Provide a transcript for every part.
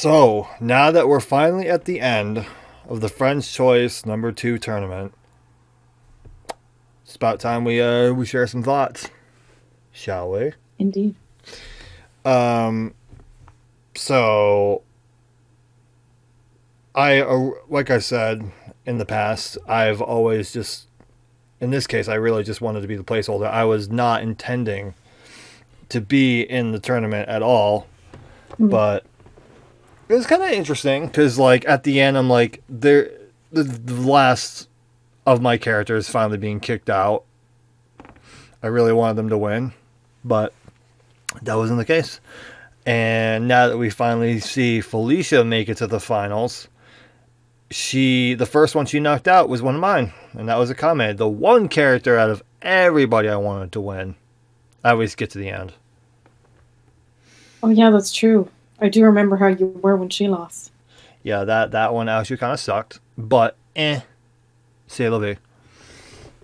So, now that we're finally at the end of the Friends Choice #2 tournament, it's about time we share some thoughts, shall we? Indeed. So like I said in the past, I've always just, in this case, I really just wanted to be the placeholder. I was not intending to be in the tournament at all, but it was kind of interesting because, like, at the end, I'm like, the last of my characters finally being kicked out. I really wanted them to win, but that wasn't the case. And now that we finally see Felicia make it to the finals, the first one she knocked out was one of mine, and that was Akame, the one character out of everybody I wanted to win. I always get to the end. Oh yeah, that's true. I do remember how you were when she lost. Yeah, that one actually kind of sucked, but c'est la vie.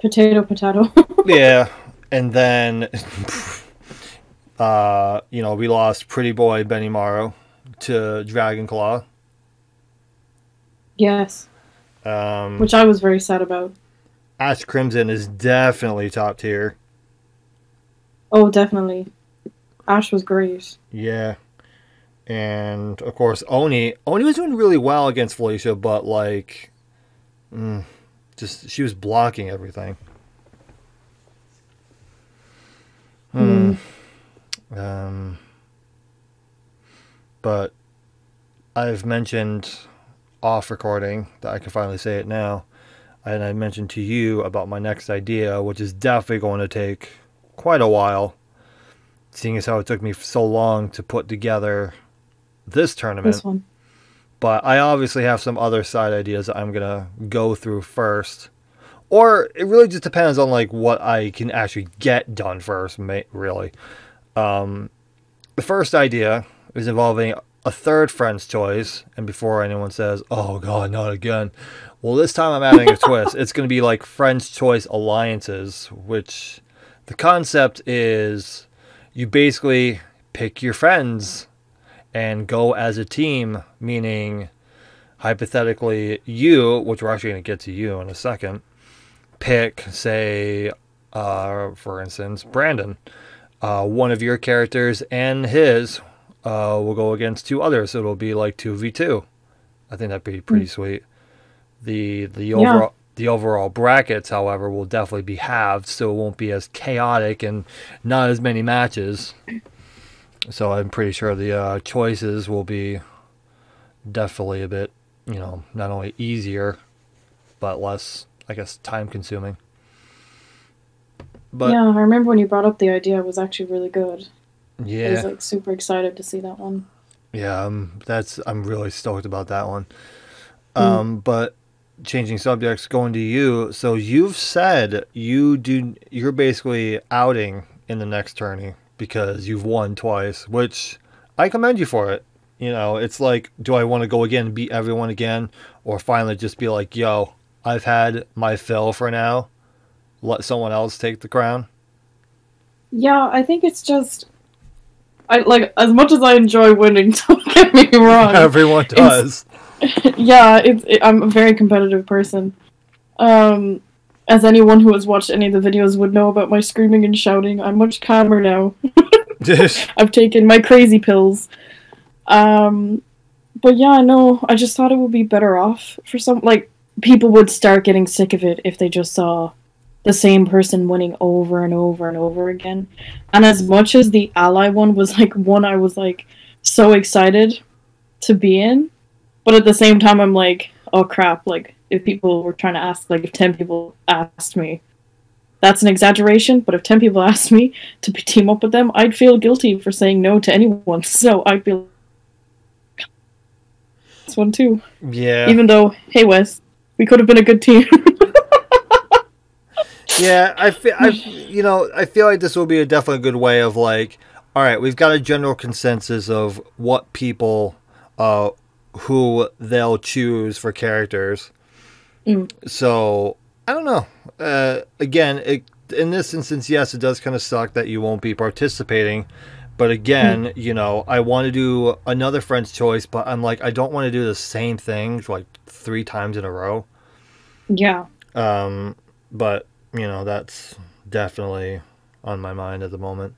Potato, potato. Yeah, and then we lost Pretty Boy Benimaru to Dragon Claw. Yes. Which I was very sad about. Ash Crimson is definitely top tier. Oh, definitely. Ash was great. Yeah. And, of course, Oni. Oni was doing really well against Felicia, but, like, she was blocking everything. But I've mentioned off recording that I can finally say it now, and I mentioned to you about my next idea, which is definitely going to take quite a while, seeing as how it took me so long to put together this tournament. This one. But I obviously have some other side ideas that I'm gonna go through first, or it really just depends on like what I can actually get done first. Really, the first idea is involving a third Friend's Choice, and before anyone says, "Oh God, not again," well, this time I'm adding a twist. It's going to be like Friend's Choice alliances, which the concept is you basically pick your friends and go as a team, meaning hypothetically you, which we're actually going to get to you in a second, pick, say, for instance, Brandon. One of your characters and his will go against two others, so it'll be like 2v2. I think that'd be pretty sweet. The overall brackets, however, will definitely be halved, so it won't be as chaotic and not as many matches. So I'm pretty sure the choices will be definitely a bit, not only easier, but less, I guess, time consuming. But yeah, I remember when you brought up the idea. It was actually really good. Yeah, I was like super excited to see that one. Yeah, I'm really stoked about that one. But changing subjects, going to you. So you've said you're basically outing in the next tourney because you've won twice, which I commend you for it. It's like, do I want to go again and beat everyone again, or finally just be like, yo, I've had my fill for now. Let someone else take the crown. Yeah, I think it's just I like, as much as I enjoy winning. Don't get me wrong. Everyone does. Yeah, I'm a very competitive person. As anyone who has watched any of the videos would know about my screaming and shouting, I'm much calmer now. I've taken my crazy pills. But yeah, no, I just thought it would be better off for people would start getting sick of it if they just saw the same person winning over and over and over again. And as much as the ally one was like one I was like so excited to be in, but at the same time I'm like, oh crap, like if people were trying to ask, like if 10 people asked me, that's an exaggeration, but if 10 people asked me to team up with them, I'd feel guilty for saying no to anyone. So I'd be like, this one too. Yeah. Even though, hey Wes, we could have been a good team. Yeah, I feel like this will be a definitely good way of like, all right, we've got a general consensus of what people, who they'll choose for characters. So I don't know. Again, in this instance, yes, it does kind of suck that you won't be participating, But Mm. again, I want to do another friend's choice, but I'm like, I don't want to do the same thing like 3 times in a row. Yeah. Um, but that's definitely on my mind at the moment.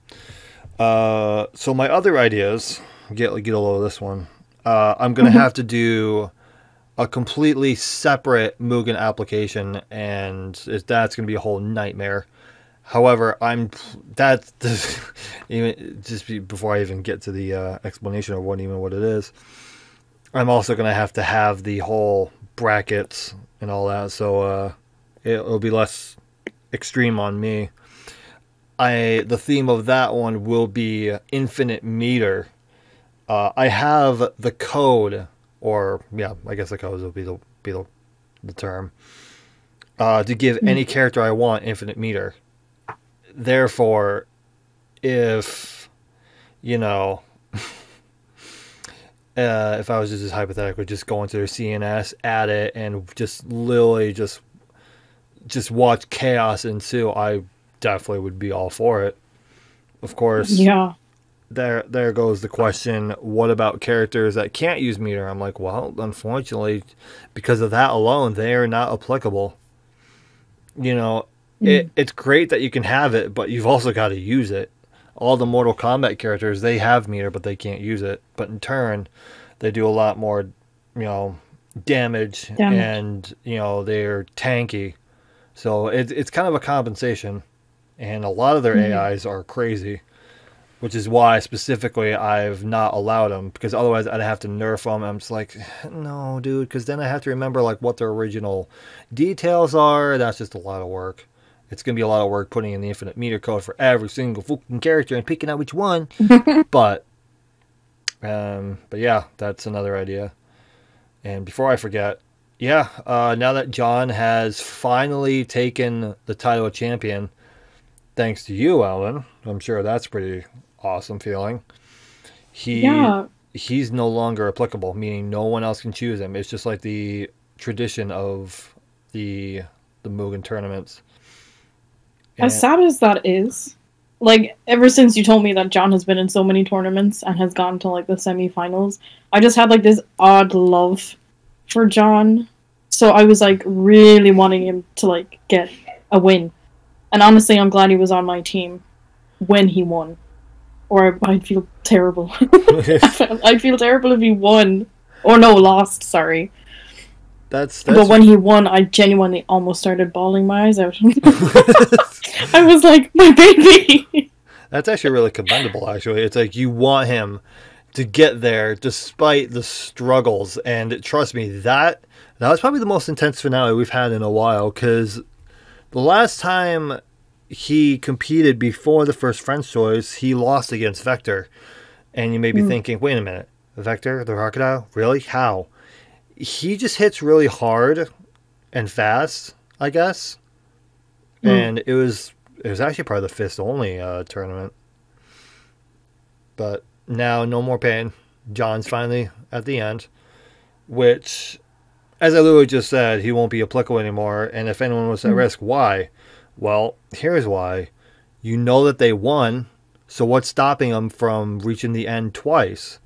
So my other ideas, get a load of this one. I'm gonna have to do a completely separate Mugen application, and that's gonna be a whole nightmare. However, that's even before I even get to the explanation of what it is. I'm also gonna have to have the whole brackets and all that, so it'll be less extreme on me. The theme of that one will be infinite meter. I have the code, or yeah, I guess the code will be the term, to give Mm. any character I want infinite meter. Therefore, if you know, if I was just hypothetically just go into their CNS, add it, and just literally just watch chaos ensue, I definitely would be all for it. Of course, Yeah. there goes the question, what about characters that can't use meter? I'm like, well, unfortunately, because of that alone, they are not applicable. You know, Mm. it's great that you can have it, but you've also got to use it. All the Mortal Kombat characters, they have meter, but they can't use it. But in turn, they do a lot more, damage, Damage. and they're tanky. So it's kind of a compensation, and a lot of their Yeah. AIs are crazy, which is why specifically I've not allowed them, because otherwise I'd have to nerf them. I'm just like, no, dude, because then I have to remember like what their original details are. That's just a lot of work. It's gonna be a lot of work putting in the infinite meter code for every single fucking character and picking out which one. But but yeah, that's another idea. And before I forget, yeah, now that John has finally taken the title of champion, thanks to you, Alan, I'm sure that's pretty awesome feeling. He Yeah. he's no longer applicable, meaning no one else can choose him. It's just like the tradition of the the Mugen tournaments. As And sad as that is, like ever since you told me that John has been in so many tournaments and has gone to like the semifinals, I just had like this odd love for John. So I was like really wanting him to like get a win. And honestly, I'm glad he was on my team when he won. Or I'd feel terrible. I'd feel terrible if he won. Or no, lost, sorry. But that's when he won, I genuinely almost started bawling my eyes out. I was like, my baby! that's actually really commendable. Actually, it's like you want him to get there despite the struggles, and trust me, that was probably the most intense finale we've had in a while. Because the last time he competed before the first French choice, he lost against Vector. And you may be Mm, thinking, wait a minute, Vector, the crocodile? Really? How? He just hits really hard and fast, I guess. mm. And it was actually part of the fist only tournament. But now no more pain. John's finally at the end, which, as I literally just said, he won't be applicable anymore. And if anyone was at Mm. risk, why? Well, here's why. You know that they won, so what's stopping them from reaching the end twice?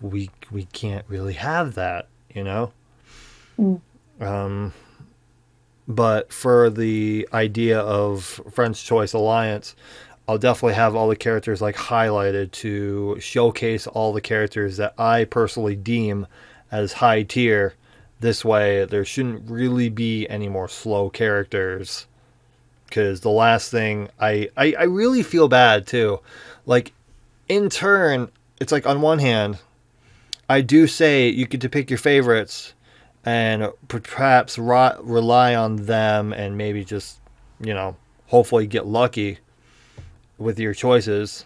We can't really have that, you know. Mm. Um, but for the idea of French Choice Alliance, I'll definitely have all the characters like highlighted to showcase all the characters that I personally deem as high tier. This way, there shouldn't really be any more slow characters. Because the last thing, I really feel bad too. Like, in turn, it's like on one hand, I do say you get to pick your favorites and perhaps rely on them and maybe just, hopefully get lucky with your choices.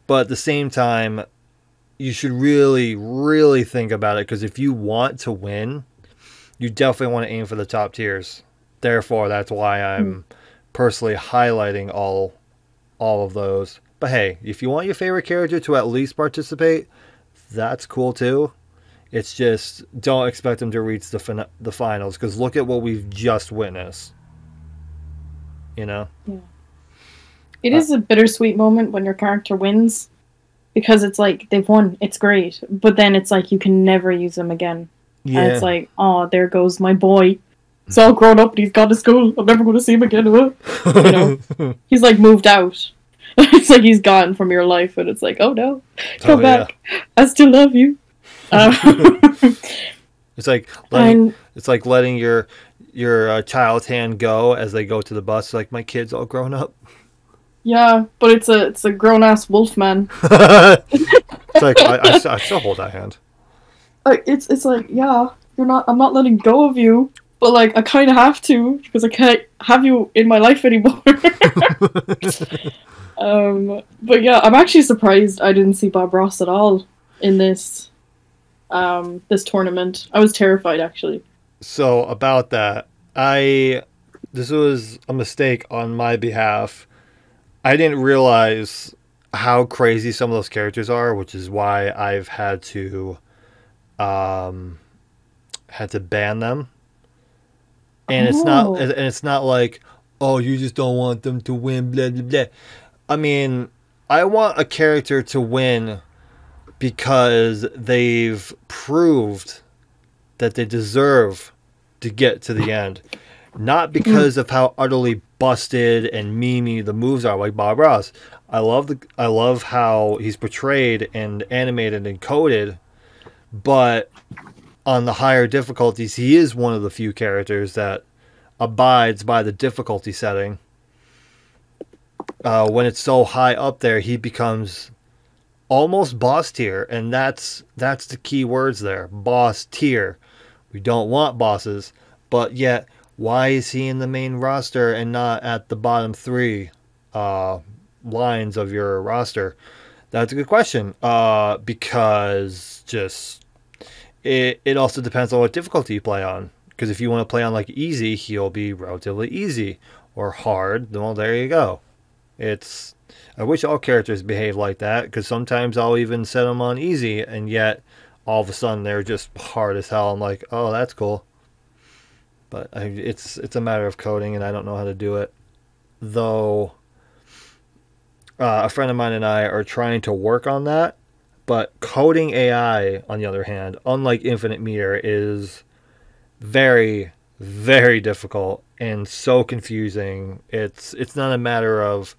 But at the same time, you should really, really think about it, because if you want to win, you definitely want to aim for the top tiers. Therefore, that's why Mm. I'm personally highlighting all of those. But hey, if you want your favorite character to at least participate, that's cool too. It's just don't expect them to reach the finals, because look at what we've just witnessed. You know. Yeah. It Uh, is a bittersweet moment when your character wins, because it's like they've won, it's great, but then it's like you can never use them again, and it's Yeah. like, oh, there goes my boy. He's all grown up and he's gone to school. I'm never going to see him again. You know, he's like moved out. It's like he's gone from your life, and it's like, oh no, come back. I still love you. It's like letting your child's hand go as they go to the bus. Like, my kid's all grown up. Yeah, but it's a grown ass wolf man. It's like I still hold that hand. It's like, yeah, I'm not letting go of you, but like I kind of have to because I can't have you in my life anymore. But yeah, I'm actually surprised I didn't see Bob Ross at all in this this tournament. I was terrified, actually. So about that, this was a mistake on my behalf. I didn't realize how crazy some of those characters are, which is why I've had to ban them. And it's not like, oh, you just don't want them to win, blah blah blah. I mean, I want a character to win because they've proved that they deserve to get to the end, not because of how utterly busted and memey the moves are, like Bob Ross. I love how he's portrayed and animated and coded, but on the higher difficulties, he is one of the few characters that abides by the difficulty setting. When it's so high up there, he becomes almost boss tier, and that's the key words there, boss tier. We don't want bosses, but yet why is he in the main roster and not at the bottom three lines of your roster? That's a good question. Because just it also depends on what difficulty you play on. Because if you want to play on like easy, he'll be relatively easy, or hard. Well, there you go. I wish all characters behave like that, because sometimes I'll even set them on easy, and yet all of a sudden they're just hard as hell. I'm like, oh, that's cool. But it's a matter of coding, and I don't know how to do it. Though a friend of mine and I are trying to work on that. But coding AI, on the other hand, unlike Infinite Meter, is very, very difficult and so confusing. It's not a matter of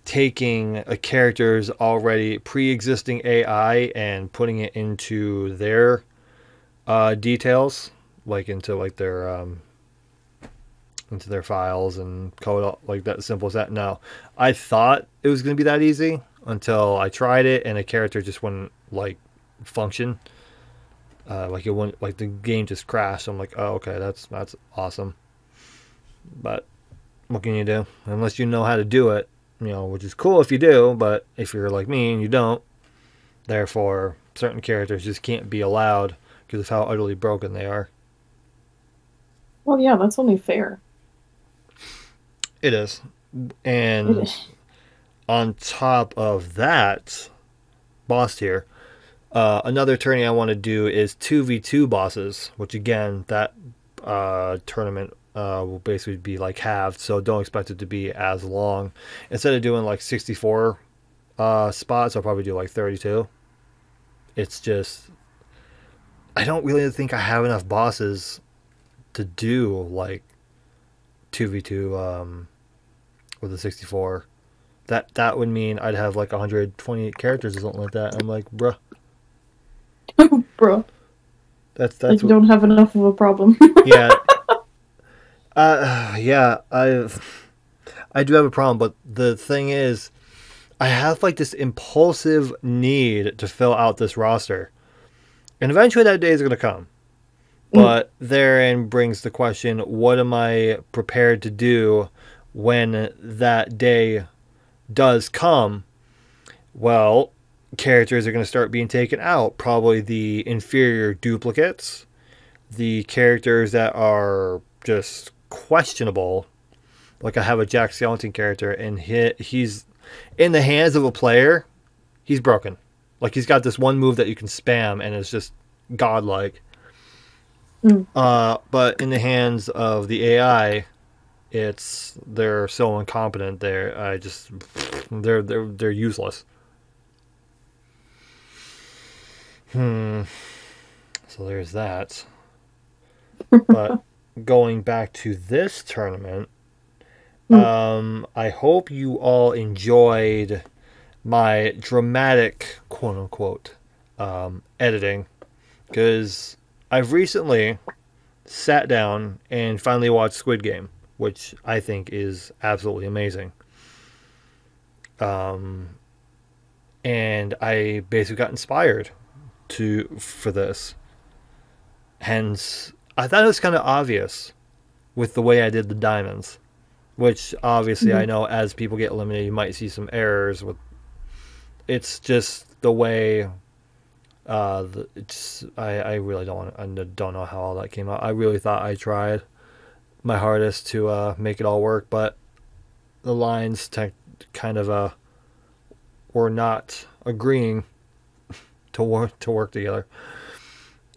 taking a character's already pre-existing AI and putting it into their details, like into their files and code like that, simple as that. No, I thought it was going to be that easy until I tried it, and a character just wouldn't like function. Like it wouldn't, like the game just crashed. I'm like, oh, okay, that's awesome. But what can you do? Unless you know how to do it, which is cool if you do, but if you're like me and you don't, therefore certain characters just can't be allowed because of how utterly broken they are. Well, yeah, that's only fair. It is. And on top of that, boss tier, another tourney I want to do is 2v2 bosses, which again, that tournament will basically be like halved, so don't expect it to be as long. Instead of doing like 64 spots, I'll probably do like 32. It's just, I don't really think I have enough bosses to do like 2v2 with a 64. That would mean I'd have like 128 characters or something like that. I'm like, bruh. Bruh. That's like you don't have enough of a problem. Yeah. Yeah, I do have a problem, but the thing is, I have like this impulsive need to fill out this roster. And eventually that day is going to come. But therein brings the question, what am I prepared to do when that day does come? Well, characters are going to start being taken out. Probably the inferior duplicates. The characters that are just questionable. Like I have a Jack Skellington character, and he's in the hands of a player, he's broken. Like he's got this one move that you can spam, and it's just godlike. But in the hands of the AI, they're so incompetent. They're useless. Hmm. So there's that. But going back to this tournament, Mm. I hope you all enjoyed my dramatic, quote unquote, editing, because I've recently sat down and finally watched Squid Game, which I think is absolutely amazing. Um, and I basically got inspired for this. Hence, I thought it was kind of obvious with the way I did the diamonds, which obviously I Mm. know as people get eliminated, you might see some errors with. It's just the way. It's I really I don't know how all that came out. I really thought I tried my hardest to make it all work, but the lines kind of were not agreeing to work together.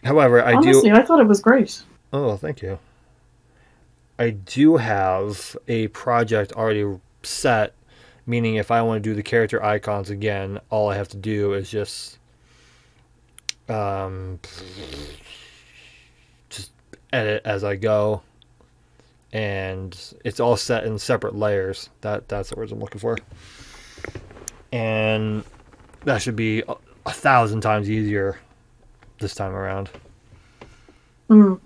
However, I do. Honestly, I thought it was great. Oh, thank you. I do have a project already set, meaning if I want to do the character icons again, all I have to do is um, just edit as I go, and it's all set in separate layers. That's the words I'm looking for, and that should be a thousand times easier this time around. Mm.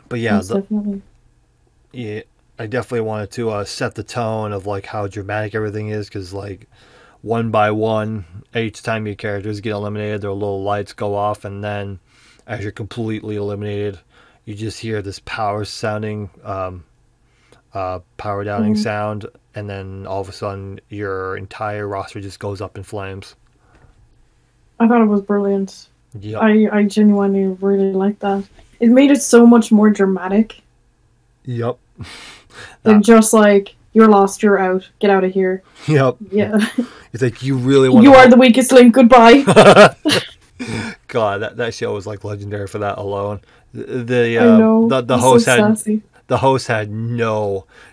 But yeah, Most definitely. yeah, I definitely wanted to set the tone of like how dramatic everything is, because like one by one, each time your characters get eliminated, their little lights go off, and then as you're completely eliminated, you just hear this power downing Mm. sound, and then all of a sudden your entire roster just goes up in flames. I thought it was brilliant. Yep. I genuinely really liked that. It made it so much more dramatic Yep. than just like you're lost, you're out, get out of here. Yep. Yeah, It's like you really want you to. are the weakest link. Goodbye. God, that show was like legendary for that alone. I know. The He's so host had sassy.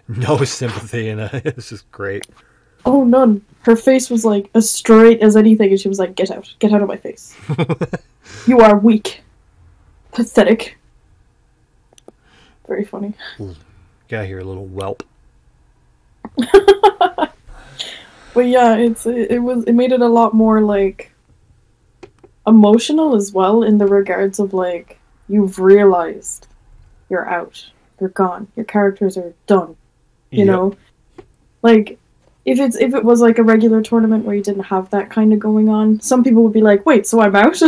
no sympathy in it. It's just great. Oh, none. Her face was like as straight as anything, and she was like, get out of my face. You are weak, pathetic. Very funny. Get out here, little whelp. But yeah, it made it a lot more like emotional as well in the regards of like you've realized you're out, you're gone, your characters are done. You Yep. know, like if it was like a regular tournament where you didn't have that kind of going on, some people would be like, wait, so I'm out.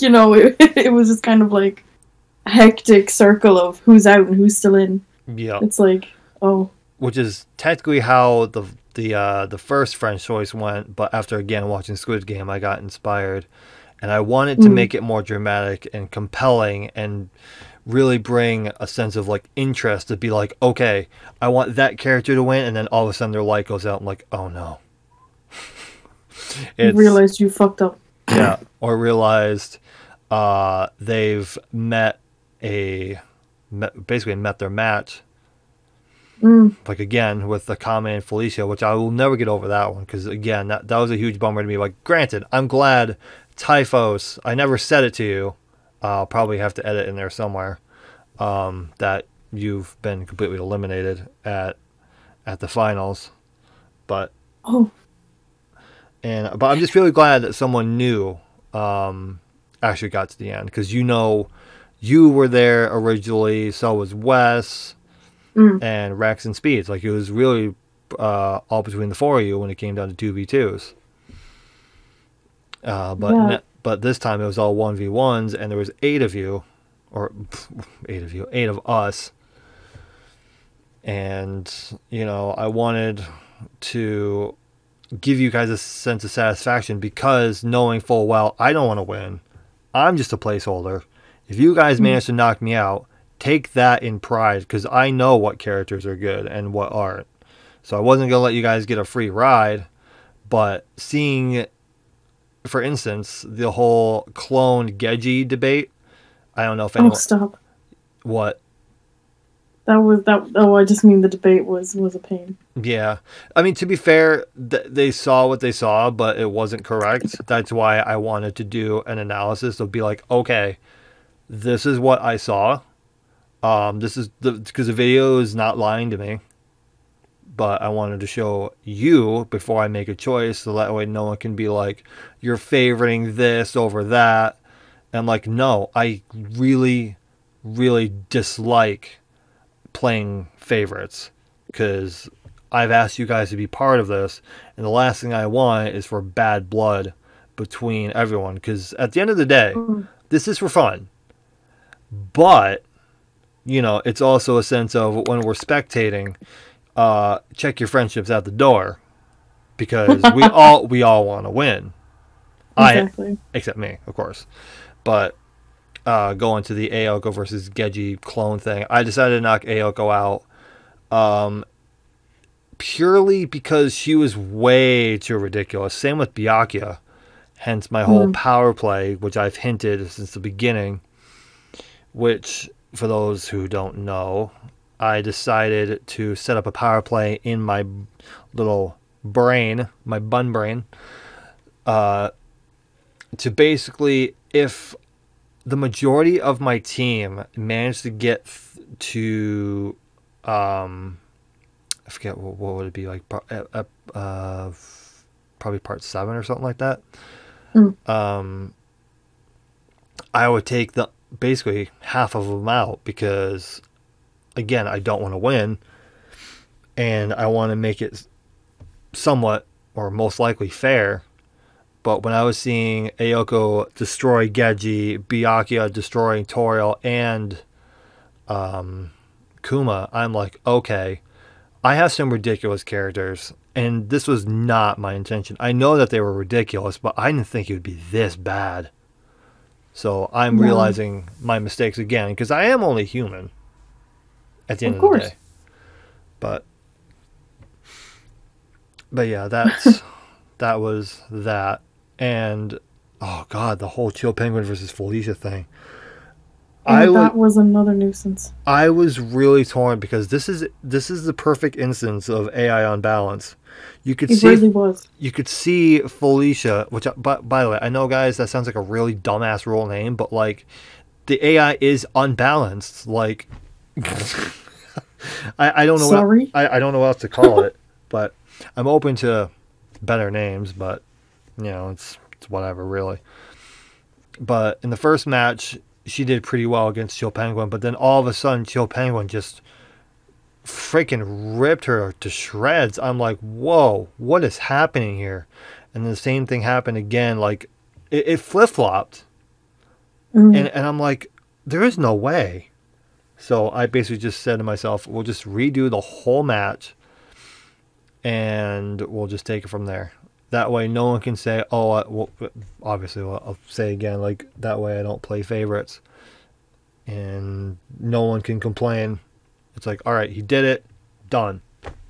You know, it was just kind of like a hectic circle of who's out and who's still in. Yep. It's like, oh, Which is technically how the first French choice went, but after again watching Squid Game, I got inspired, and I wanted to mm, make it more dramatic and compelling, and really bring a sense of like interest to be like, okay, I want that character to win, and then all of a sudden their light goes out, and like, oh no, you it's realized you fucked up. yeah, or realized they've basically met their match. Mm, Like again with the Kame and Felicia, which I will never get over that one, because again that was a huge bummer to me. Like, granted, I'm glad Typhos. I never said it to you. I'll probably have to edit in there somewhere. That you've been completely eliminated at the finals, but oh, but I'm just really glad that someone new actually got to the end, because you were there originally. So was Wes mm, and Rex and Speeds. Like, it was really all between the four of you when it came down to 2v2s. yeah. But this time it was all 1v1s, and there was eight of you, or eight of us. And I wanted to give you guys a sense of satisfaction, because knowing full well I don't want to win. I'm just a placeholder. If you guys Mm. manage to knock me out, take that in pride, because I know what characters are good and what aren't. So I wasn't going to let you guys get a free ride, but seeing, for instance, the whole clone Geji debate, I don't know if Oh, anyone. stop. What? That was that. Oh, I just mean the debate was a pain. Yeah. I mean, to be fair, they saw what they saw, but it wasn't correct. That's why I wanted to do an analysis of be like, okay, this is what I saw. This is because the video is not lying to me, but I wanted to show you before I make a choice, so that way no one can be like, you're favoring this over that. And I'm like, no, I really, really dislike playing favorites because I've asked you guys to be part of this, and the last thing I want is for bad blood between everyone. Because at the end of the day, Mm. this is for fun, but it's also a sense of when we're spectating, check your friendships at the door because we all want to win. Exactly. Except me, of course, but. Going to the Aoko versus Geji clone thing, I decided to knock Aoko out purely because she was way too ridiculous. Same with Byakuya. Hence my whole power play, which I've hinted since the beginning, which, for those who don't know, I decided to set up a power play in my little brain, my bun brain, to basically, if the majority of my team managed to get to, I forget what would it be, like, probably part 7 or something like that. I would take basically half of them out because, again, I don't want to win, and I want to make it somewhat or most likely fair. But when I was seeing Aoko destroy Geji, Byakuya destroying Toriel, and Kuma, I'm like, okay, I have some ridiculous characters, and this was not my intention. I know that they were ridiculous, but I didn't think it would be this bad. So I'm realizing my mistakes again, because I am only human at the end of the day. But yeah, that was that. And oh god, the whole Chill Penguin versus Felicia thing. That was another nuisance. I was really torn because this is the perfect instance of AI on balance. You could see really was. You could see Felicia, which, by the way, I know, guys, that sounds like a really dumbass role name, but like the AI is unbalanced. Like I don't know. Sorry? I don't know what else to call it, but I'm open to better names. But it's whatever, really. But in the first match, she did pretty well against Chill Penguin, but then all of a sudden, Chill Penguin just freaking ripped her to shreds. I'm like, whoa, what is happening here? And the same thing happened again. Like, it flip-flopped. And I'm like, there is no way. So I basically just said to myself, we'll just redo the whole match, and we'll just take it from there. That way no one can say, well, obviously, I'll say again, like, that way I don't play favorites. And no one can complain. It's like, all right, he did it, done.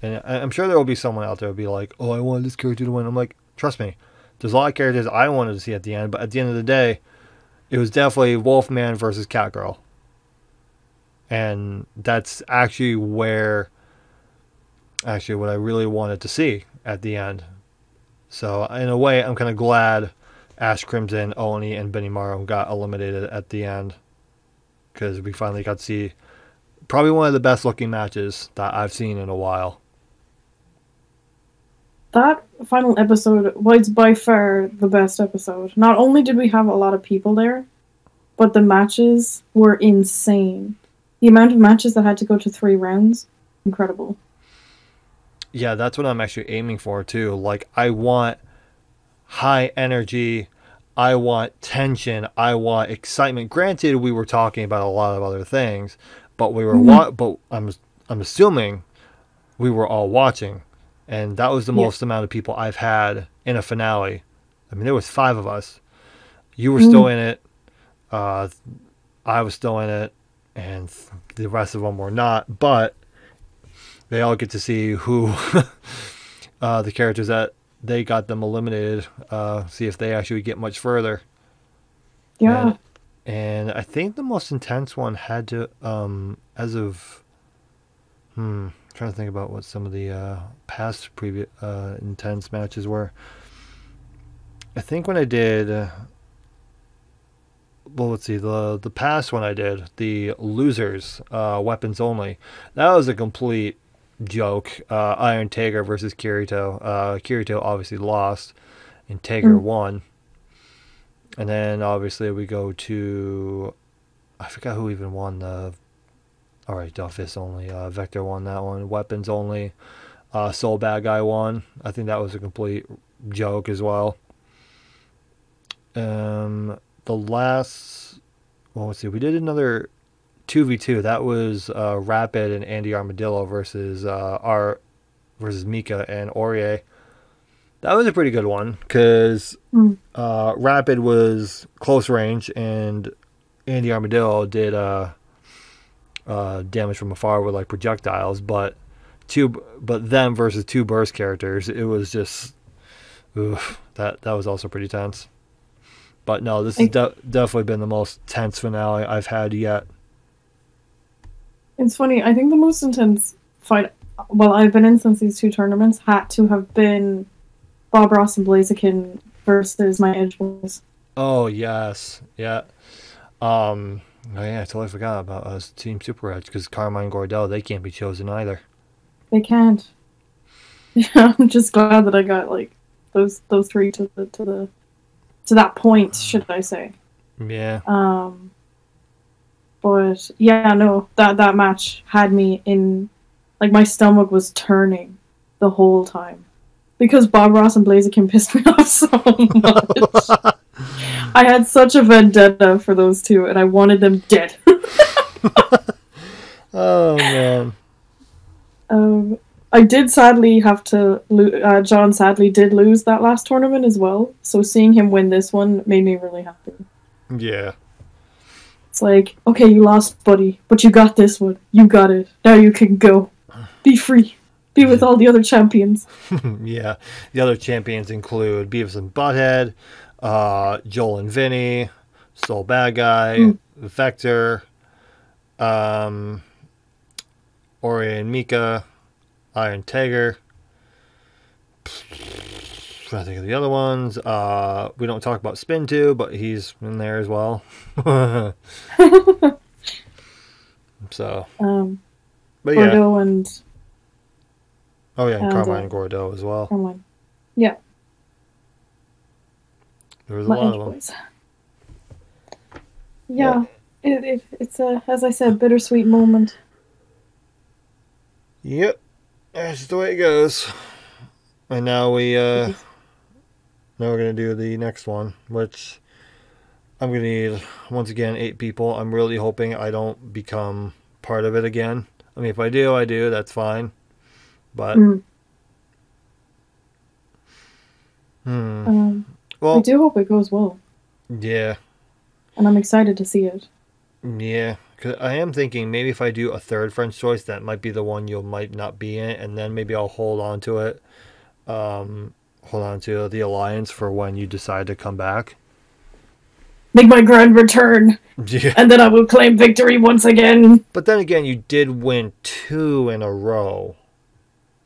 And I'm sure there will be someone out there who will be like, oh, I wanted this character to win. I'm like, trust me, there's a lot of characters I wanted to see at the end, but at the end of the day, it was definitely Wolfman versus Catgirl. And that's actually what I really wanted to see at the end. So in a way, I'm kind of glad Ash Crimson, Oni, and Benimaru got eliminated at the end, because we finally got to see probably one of the best looking matches that I've seen in a while. That final episode was by far the best episode. Not only did we have a lot of people there, but the matches were insane. The amount of matches that had to go to 3 rounds, incredible. Yeah, that's what I'm actually aiming for too. Like, I want high energy, I want tension, I want excitement. Granted, we were talking about a lot of other things, but we were but I'm assuming we were all watching, and that was the most amount of people I've had in a finale. I mean, there was 5 of us. You were still in it. I was still in it, and the rest of them were not. But they all get to see who the characters that they got them eliminated. See if they actually get much further. Yeah. And I think the most intense one had to, as of Trying to think about what some of the past previous intense matches were. I think when I did, well, let's see, the past one I did, the losers, weapons only. That was a complete joke. Iron Tiger versus Kirito. Kirito obviously lost, and Tiger Mm. won. And then obviously we go to, I forgot who even won the. All right, Fist only. Vector won that one. Weapons only. Soul Bad Guy won. I think that was a complete joke as well. The last, well, let's see, we did another 2v2. That was Rapid and Andy Armadillo versus versus Mika and Aurier. That was a pretty good one because Mm. Rapid was close range and Andy Armadillo did damage from afar with like projectiles, but them versus two burst characters, it was just that was also pretty tense. But no, this has definitely been the most tense finale I've had yet. It's funny. I think the most intense fight, well, I've been in since these two tournaments, had to have been Bob Ross and Blaziken versus my Edge Boys. Oh yes, yeah. Oh yeah, I totally forgot about us Team Super Edge because Carmine and Gordell, they can't be chosen either. They can't. Yeah, I'm just glad that I got like those three to that point, should I say? Yeah. But yeah, no, that match had me in, like, my stomach was turning the whole time because Bob Ross and Blaziken pissed me off so much. I had such a vendetta for those two, and I wanted them dead. Oh man. I did sadly have to. John sadly did lose that last tournament as well. So seeing him win this one made me really happy. Yeah. It's like, okay, you lost, buddy, but you got this one. You got it. Now you can go. Be free. Be with all the other champions. Yeah. The other champions include Beavis and Butthead, Joel and Vinny, Soul Bad Guy, Vector, Ori and Mika, Iron Tiger. I think of the other ones. We don't talk about Spin 2, but he's in there as well. So, but yeah. Gordo and Oh yeah, and Carmine and Gordo as well. Carmine. Yeah. There was a lot of them. Boys. Yeah, it's a, as I said, bittersweet moment. Yep, that's just the way it goes. And now we're gonna do the next one, which I'm gonna need once again 8 people. I'm really hoping I don't become part of it again. I mean, if I do, I do. That's fine. But well, I do hope it goes well. Yeah. And I'm excited to see it. Yeah, because I am thinking maybe if I do a third French choice, that might be the one you might not be in, and then maybe I'll hold on to it. Hold on to the alliance for when you decide to come back. Make my grand return, Yeah. and then I will claim victory once again. But then again, you did win 2 in a row.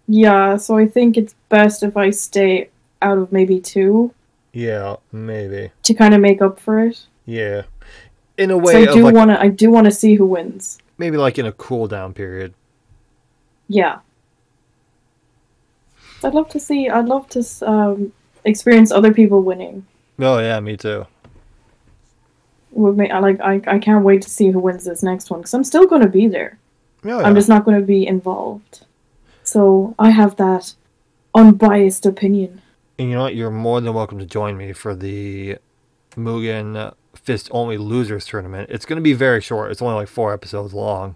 Yeah, so I think it's best if I stay out of maybe 2. Yeah, maybe. To kind of make up for it. Yeah. In a way, so I do want to see who wins. Maybe like in a cool down period. Yeah. I'd love to experience other people winning. Oh yeah, me too. I can't wait to see who wins this next one because I'm still going to be there. Oh, yeah. I'm just not going to be involved. So I have that unbiased opinion. And you know what? You're more than welcome to join me for the Mugen Fist Only Losers Tournament. It's going to be very short. It's only like 4 episodes long.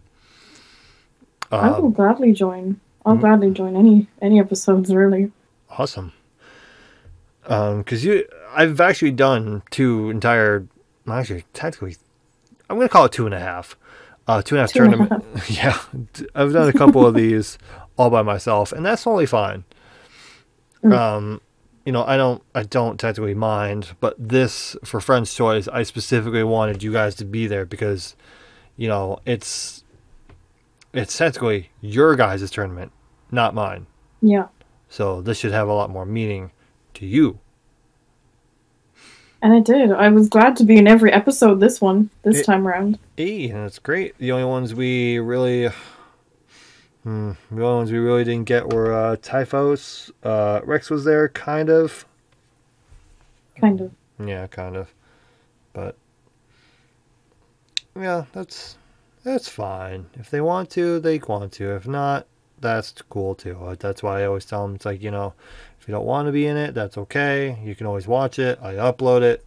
I will gladly join. I'll gladly join any episodes, really. Awesome. Because I've actually done 2 entire... Actually, technically, I'm going to call it 2.5. 2.5 tournament. Yeah. I've done a couple of these all by myself, and that's totally fine. You know, I don't technically mind, but this, for Friend's Choice, I specifically wanted you guys to be there because, you know, it's it's technically your guys' tournament, not mine. Yeah. So this should have a lot more meaning to you. And it did. I was glad to be in every episode this time around. And it's great. The only ones we really didn't get were Typhos. Rex was there, kind of. Kind of. Yeah, kind of. But yeah, that's fine. If they want to, they want to. If not, that's cool too. That's why I always tell them, it's like, you know, if you don't want to be in it, that's okay. You can always watch it. I upload it.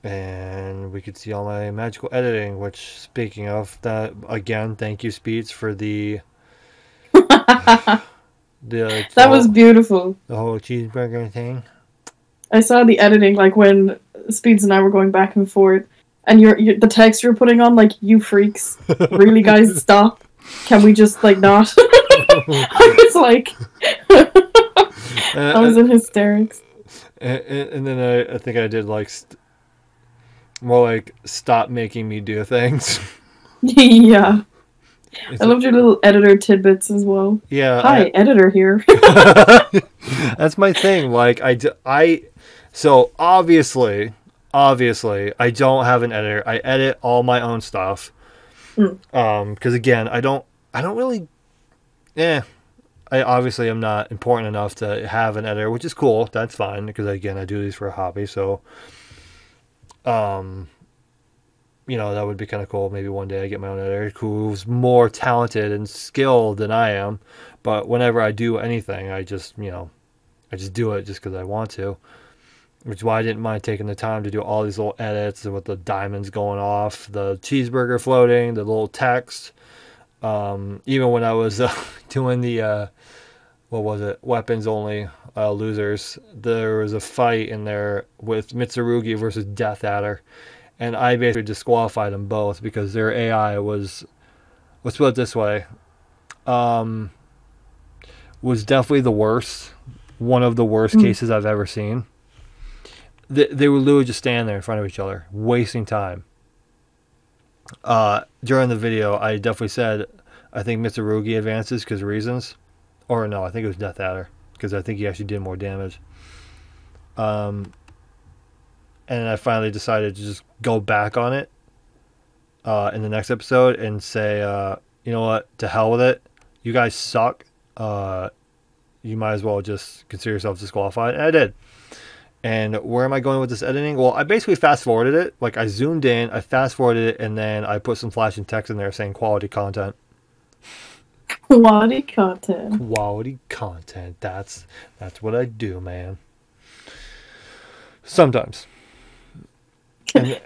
And we could see all my magical editing, which, speaking of that, again, thank you, Speeds, for the That was beautiful. The whole cheeseburger thing. I saw the editing, like when Speeds and I were going back and forth, and the text you're putting on, like, you freaks, really, guys, stop. Can we just, like, not? I was like, I was in hysterics. And then I think I did, like, more like, stop making me do things. Yeah. I loved your little editor tidbits as well. Yeah. Hi, editor here. That's my thing. Like, so obviously, I don't have an editor. I edit all my own stuff. Because again, I don't really, I obviously am not important enough to have an editor, which is cool. That's fine, because again, I do these for a hobby. So, you know, that would be kind of cool. Maybe one day I get my own editor who's more talented and skilled than I am. But whenever I do anything, I just do it just because I want to. Which is why I didn't mind taking the time to do all these little edits with the diamonds going off, the cheeseburger floating, the little text. Even when I was doing the, what was it, weapons only losers, there was a fight in there with Mitsurugi versus Death Adder. And I basically disqualified them both because their AI was, let's put it this way, was definitely the worst. One of the worst cases I've ever seen. They would literally just stand there in front of each other, wasting time. During the video, I definitely said, I think Mitsurugi advances because of reasons. Or no, I think it was Death Adder, because I think he actually did more damage. And I finally decided to just go back on it in the next episode and say, you know what, to hell with it. You guys suck. You might as well just consider yourself disqualified. And I did. And where am I going with this editing? Well, I basically fast forwarded it. Like, I zoomed in, I fast forwarded it, and then I put some flashing text in there saying quality content. Quality content. Quality content. That's what I do, man. Sometimes.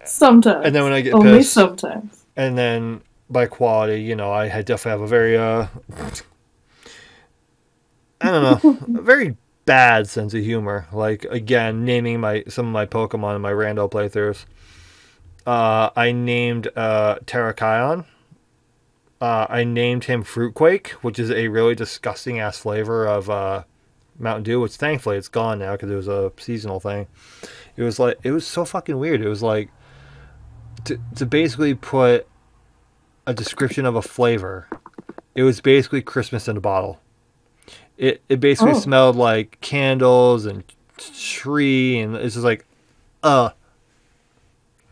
Sometimes. And then when I get only pissed, sometimes. And then by quality, you know, I definitely have a very I don't know, a very bad sense of humor. Like, again, naming some of my Pokemon in my rando playthroughs. I named Terrakion. I named him Fruitquake, which is a really disgusting ass flavor of Mountain Dew, which thankfully it's gone now because it was a seasonal thing. It was so fucking weird. It was like to basically put a description of a flavor. It was basically Christmas in a bottle. It basically smelled like candles and tree, and it's just like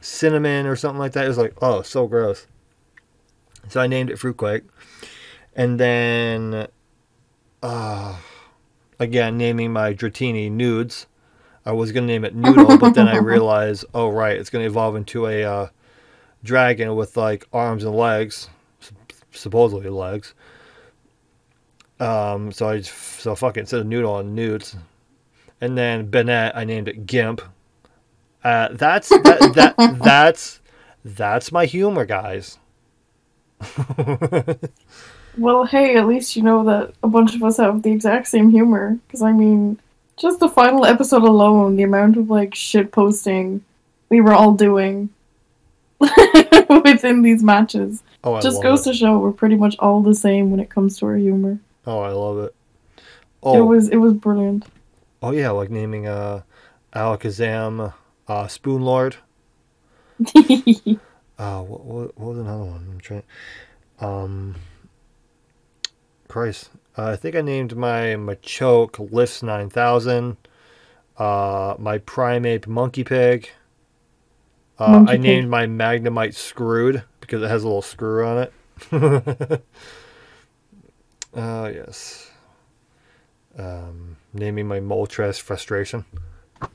cinnamon or something like that. It was like, oh, so gross. So I named it Fruitquake. And then again, naming my Dratini Nudes. I was going to name it Noodle, but then I realized, oh, right, it's going to evolve into a dragon with, like, arms and legs. Supposedly legs. So fuck it, instead of Noodle on Nudes. And then Bennett, I named it Gimp. That's my humor, guys. Well, hey, at least you know that a bunch of us have the exact same humor. Because, I mean, just the final episode alone, the amount of, like, shit posting we were all doing within these matches. Just goes to show we're pretty much all the same when it comes to our humor. Oh, I love it. Oh, it was brilliant. Oh, yeah, like naming Alakazam Spoon Lord. What was another one? I'm trying. Um, Christ. I think I named my Machoke Lifts 9000. My Primeape Monkey Pig. Monkey I named pig. my Magnemite Screwed because it has a little screw on it. Yes. Naming my Moltres Frustration.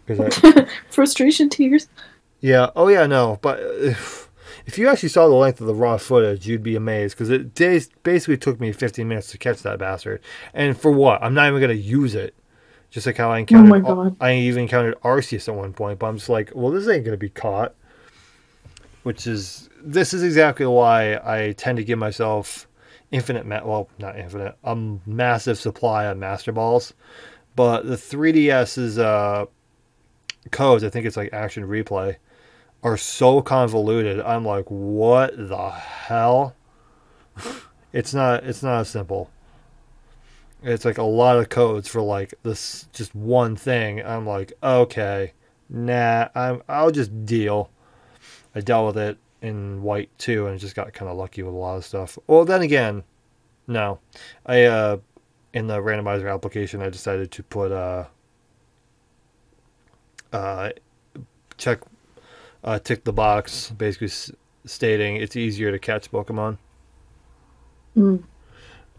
'Cause Frustration tears. yeah. Oh, yeah, no. But if you actually saw the length of the raw footage, you'd be amazed because it basically took me 15 minutes to catch that bastard. And for what? I'm not even going to use it. Just like how Oh my god. I even encountered Arceus at one point, but I'm just like, well, this ain't going to be caught. This is exactly why I tend to give myself well, not infinite, a massive supply of Master Balls. But the 3DS's codes, I think it's like Action Replay, are so convoluted. I'm like, what the hell? It's not as simple. It's like a lot of codes for like this just one thing. I'm like, okay, nah, I'll just deal. I dealt with it in white too, and just got kind of lucky with a lot of stuff. Well, then again, no, I in the randomizer application, I decided to put check tick the box, basically stating it's easier to catch Pokemon. Mm.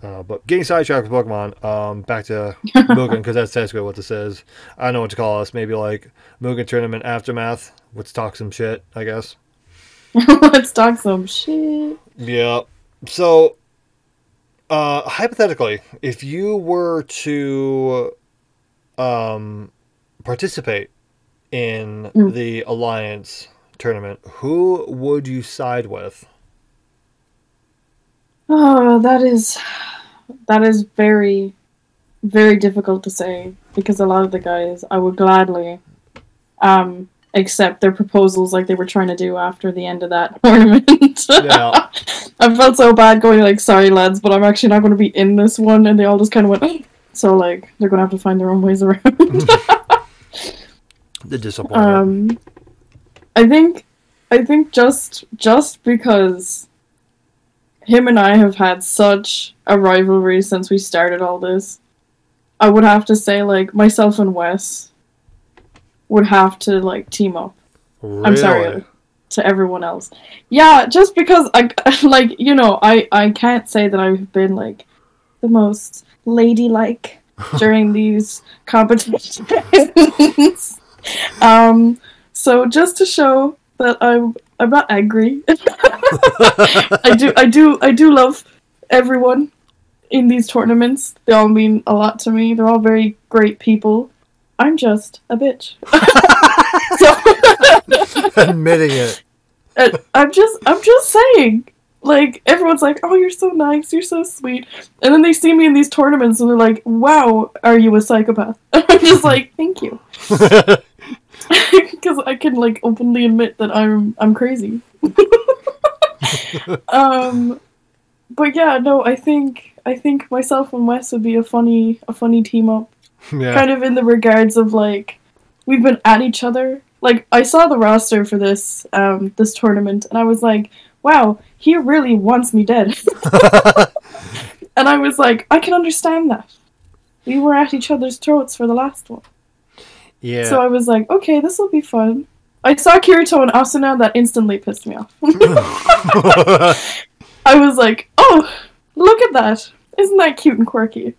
But getting sidetracked with Pokemon, back to Mugen, because that's basically what this is. I don't know what to call us. Maybe like Mugen Tournament Aftermath. Let's talk some shit, I guess. Let's talk some shit. Yeah. So, hypothetically, if you were to participate in the Alliance tournament, who would you side with? Oh, that is very, very difficult to say because a lot of the guys I would gladly accept their proposals like they were trying to do after the end of that tournament. Yeah. I felt so bad going like, sorry lads, but I'm actually not going to be in this one, and they all just kind of went, oh. So like they're going to have to find their own ways around. The disappointment. I think just because him and I have had such a rivalry since we started all this, I would have to say, like, myself and Wes would have to, like, team up. Really? I'm sorry to everyone else. Yeah, just because, like, you know, I can't say that I've been, like, the most ladylike during these competitions. So just to show that I'm not angry. I do love everyone in these tournaments. They all mean a lot to me. They're all very great people. I'm just a bitch. So Admitting it. I'm just saying. Like, everyone's like, oh, you're so nice, you're so sweet. And then they see me in these tournaments and they're like, wow, are you a psychopath? I'm just like, thank you. Because I can, like, openly admit that I'm crazy. But yeah, no, I think myself and Wes would be a funny team up. Yeah. Kind of in the regards of, like, we've been at each other. Like, I saw the roster for this this tournament, and I was like, wow, he really wants me dead. And I was like, I can understand that. We were at each other's throats for the last one. Yeah. So I was like, okay, this will be fun. I saw Kirito and Asuna, that instantly pissed me off. I was like, oh, look at that. Isn't that cute and quirky?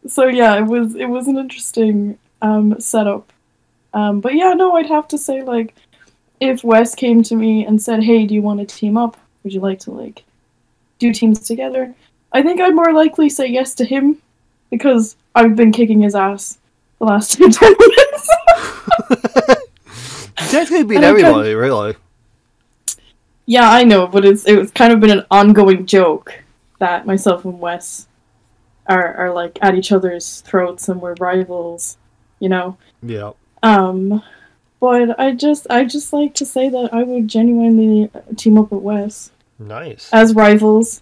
So yeah, it was an interesting setup. But yeah, no, I'd have to say, like, if Wes came to me and said, hey, do you want to team up? Would you like to, like, do teams together? I think I'd more likely say yes to him, because I've been kicking his ass the last 2 tournaments. Technically beat everybody, really. Yeah, I know, but it's kind of been an ongoing joke that myself and Wes are like at each other's throats and we're rivals, you know. Yeah. But I just like to say that I would genuinely team up with Wes. Nice. As rivals,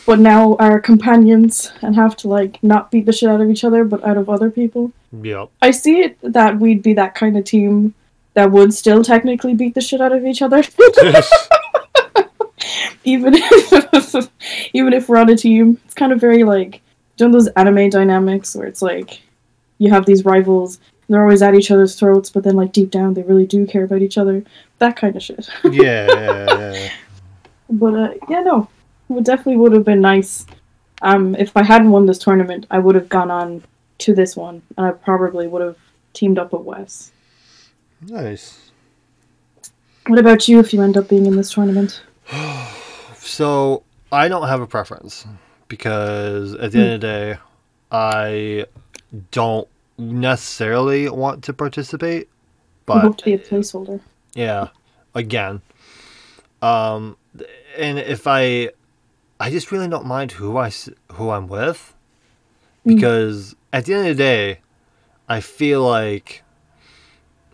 but now are companions and have to, like, not beat the shit out of each other, but out of other people. Yep. I see it that we'd be that kind of team that would still technically beat the shit out of each other. even if even if we're on a team, it's kind of very like, don't those anime dynamics where it's like you have these rivals, they're always at each other's throats, but then like deep down they really do care about each other. That kind of shit. Yeah. But yeah, no, it definitely would have been nice. If I hadn't won this tournament, I would have gone on to this one, and I probably would have teamed up with Wes. Nice. What about you if you end up being in this tournament? So I don't have a preference because at the end of the day, I don't necessarily want to participate, I hope but to be a placeholder. yeah, again, and if I just really don't mind who I'm with, because at the end of the day, I feel like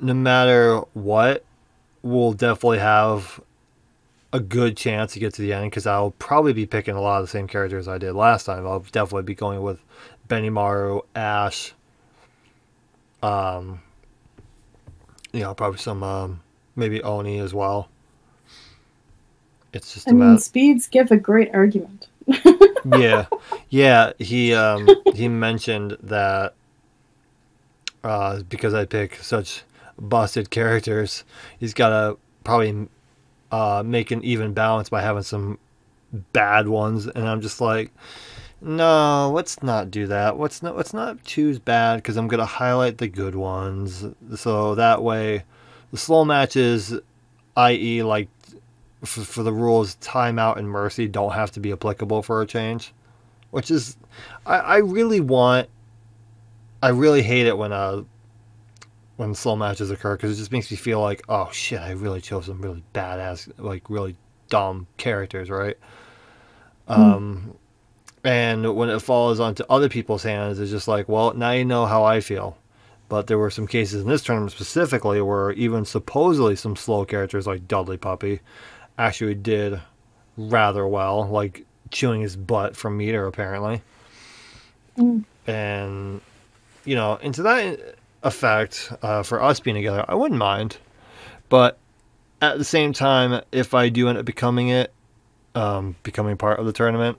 no matter what, we'll definitely have a good chance to get to the end, because I'll probably be picking a lot of the same characters I did last time. I'll definitely be going with Benimaru, Ash, probably some maybe Oni as well. It's just speeds give a great argument. yeah. He mentioned that because I pick such busted characters, he's gotta probably make an even balance by having some bad ones, and I'm just like, no, let's not do that. Let's not choose bad, because I'm gonna highlight the good ones, so that way the slow matches, i.e. like for the rules timeout and mercy, don't have to be applicable for a change, which is I really hate it when slow matches occur, because it just makes me feel like, oh shit, I really chose some really badass, like really dumb characters, right? And when it falls onto other people's hands, it's just like, well, now you know how I feel. But there were some cases in this tournament specifically where even supposedly some slow characters like Dudley Puppy actually did rather well, like chewing his butt from meter apparently. And and to that effect, for us being together, I wouldn't mind. But at the same time, if I do end up becoming part of the tournament,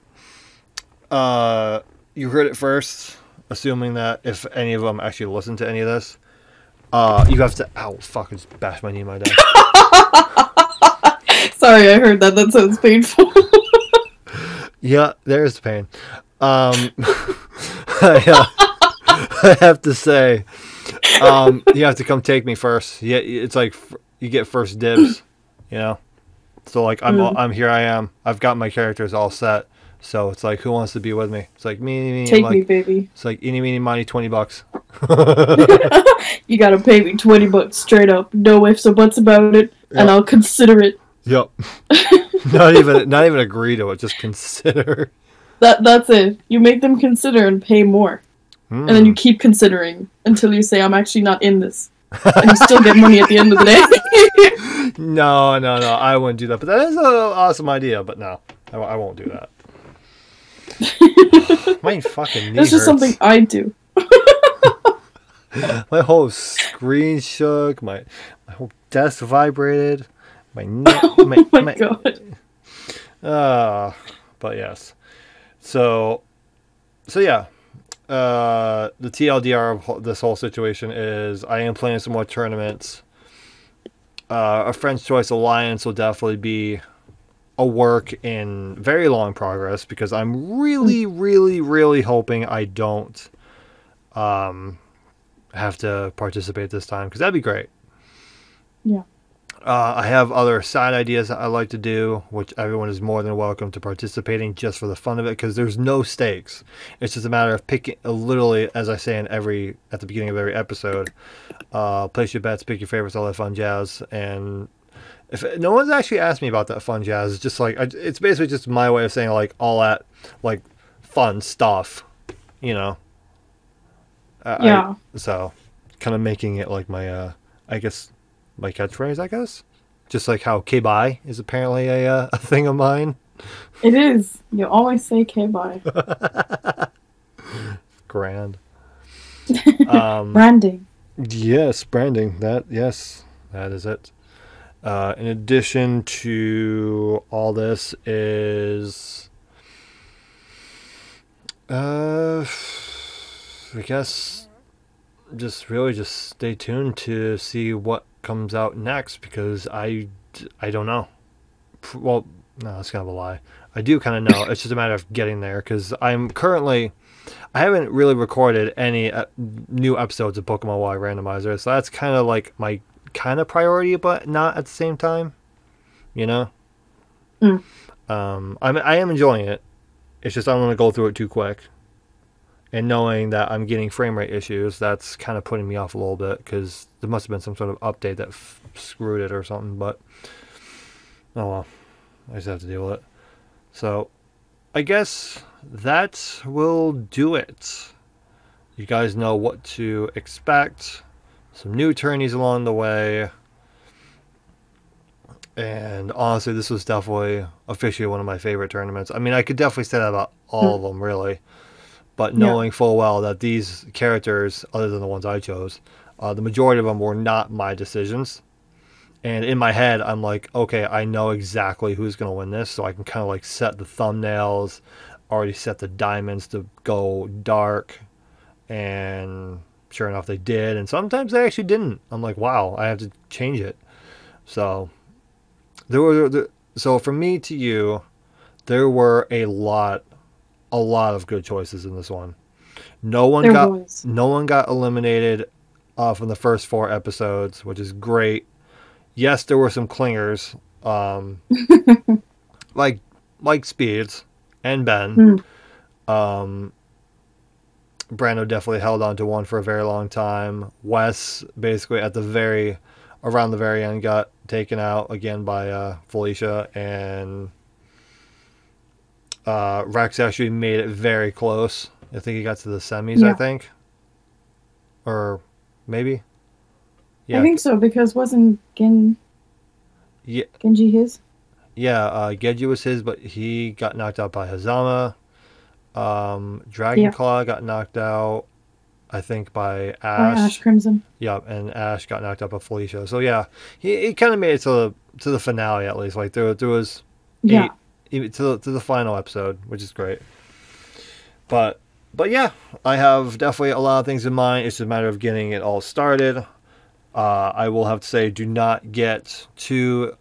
you heard it first, assuming that if any of them actually listen to any of this, you have to, ow, fuck, I just bashed my knee in my desk. Sorry, I heard that. That sounds painful. Yeah, there's the pain. I have to say, you have to come take me first. Yeah, it's like you get first dibs, So like I'm here. I am. I've got my characters all set. So it's like, who wants to be with me? It's like me. Take me, baby. It's like eeny, meeny, miny, $20. You gotta pay me $20 straight up. No ifs or buts about it, and I'll consider it. Yep. not even agree to it. Just consider. That's it. You make them consider and pay more, and then you keep considering until you say, I'm actually not in this, and you still get money at the end of the day. No, I wouldn't do that. But that is an awesome idea. But no, I won't do that. My fucking knee That's just something I do. My whole screen shook. My whole desk vibrated. My neck. Oh my god. But yes. So yeah. The TLDR of this whole situation is I am playing some more tournaments. A French Choice Alliance will definitely be a work in very long progress, because I'm really, really, really hoping I don't have to participate this time, because that'd be great. Yeah. I have other side ideas that I like to do, which everyone is more than welcome to participating just for the fun of it, because there's no stakes. It's just a matter of picking, literally, as I say at the beginning of every episode, place your bets, pick your favorites, all that fun jazz. And if no one's actually asked me about that fun jazz, it's just like it's basically just my way of saying like all that like fun stuff, Yeah. So kind of making it like my I guess my catchphrase, I guess. Just like how K-bye is apparently a thing of mine. It is. You always say K-bye. Grand. Branding. Yes, branding. That is it. In addition to all this is, I guess, just stay tuned to see what comes out next because I don't know. Well, no, that's kind of a lie. I do kind of know. It's just a matter of getting there because I haven't really recorded any new episodes of Pokemon Y Randomizer, so that's kind of like my kind of priority, but not at the same time. You know, Mm. I am enjoying it. It's just I don't want to go through it too quick. And knowing that I'm getting frame rate issues, that's kind of putting me off a little bit because there must have been some sort of update that screwed it or something. But oh well, I just have to deal with it. So I guess that will do it. You guys know what to expect. Some new tourneys along the way. And honestly, this was definitely officially one of my favorite tournaments. I mean, I could definitely say that about all of them, really. But knowing full well that these characters, other than the ones I chose, the majority of them were not my decisions. And in my head, I'm like, okay, I know exactly who's going to win this. So I can kind of like set the thumbnails, already set the diamonds to go dark. And sure enough, they did. And sometimes they actually didn't. I'm like, wow, I have to change it. So so from me to you, there were a lot of good choices in this one. No one got eliminated from the first 4 episodes, which is great. Yes, there were some clingers, like Speeds and Ben. Um, Brando definitely held on to one for a very long time. Wes basically around the very end got taken out again by Felicia, and Rex actually made it very close. I think he got to the semis, I think. Or maybe. Yeah. I think so, because wasn't Genji his? Yeah, Genji was his, but he got knocked out by Hazama. Dragonclaw got knocked out, I think, by Ash. By Ash Crimson. Yeah, and Ash got knocked out by Felicia. So yeah, he kind of made it to the finale at least. Like there was 8 to the final episode, which is great. But yeah, I have definitely a lot of things in mind. It's just a matter of getting it all started. I will have to say, do not get too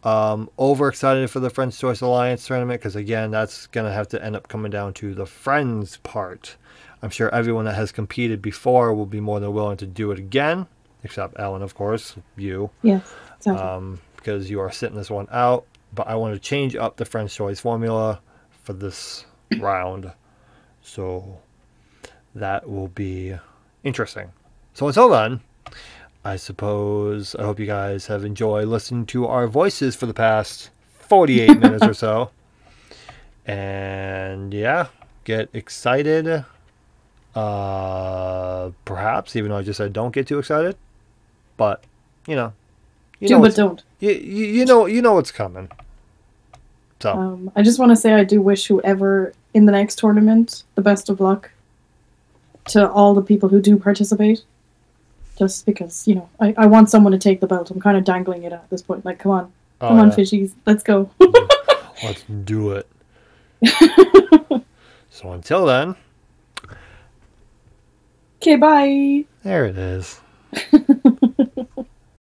overexcited for the Friends Choice Alliance tournament, because again, that's going to have to end up coming down to the friends part. I'm sure everyone that has competed before will be more than willing to do it again, except Ellen, of course, you. Yes, exactly. Because you are sitting this one out. But I want to change up the Friends Choice formula for this round. So that will be interesting. So until then, I hope you guys have enjoyed listening to our voices for the past 48 minutes or so. And yeah, get excited. Perhaps, even though I just said don't get too excited. But, you know but don't. You know what's coming. So I just want to say I do wish whoever in the next tournament the best of luck to all the people who do participate. Just because, I want someone to take the belt. I'm kind of dangling it at this point. Like, come on, fishies, let's go. Let's do it. So until then. Okay, bye. There it is.